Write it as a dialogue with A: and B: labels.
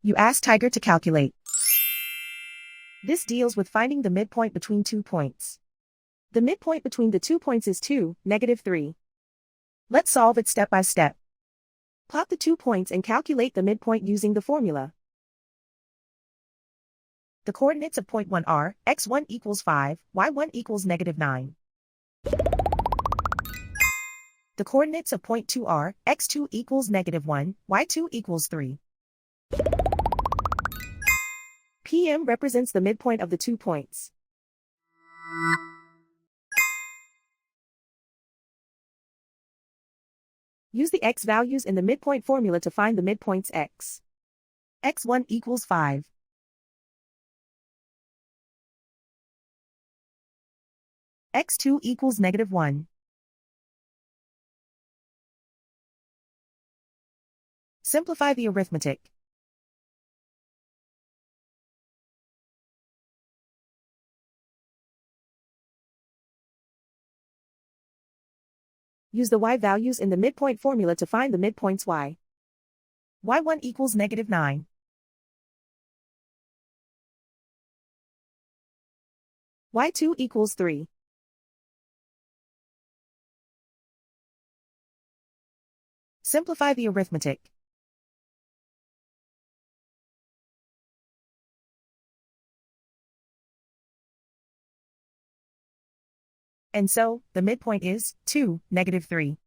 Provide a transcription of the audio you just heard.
A: You ask Tiger to calculate. This deals with finding the midpoint between 2 points. The midpoint between the 2 points is 2, -3. Let's solve it step by step. Plot the 2 points and calculate the midpoint using the formula. The coordinates of point 1 are, x1 equals 5, y1 equals -9. The coordinates of point 2 are, x2 equals -1, y2 equals 3. PM represents the midpoint of the 2 points. Use the x values in the midpoint formula to find the midpoints x. x1 equals 5. x2 equals -1. Simplify the arithmetic. Use the y values in the midpoint formula to find the midpoints y. y1 equals -9. y2 equals 3. Simplify the arithmetic. And so, the midpoint is 2, -3.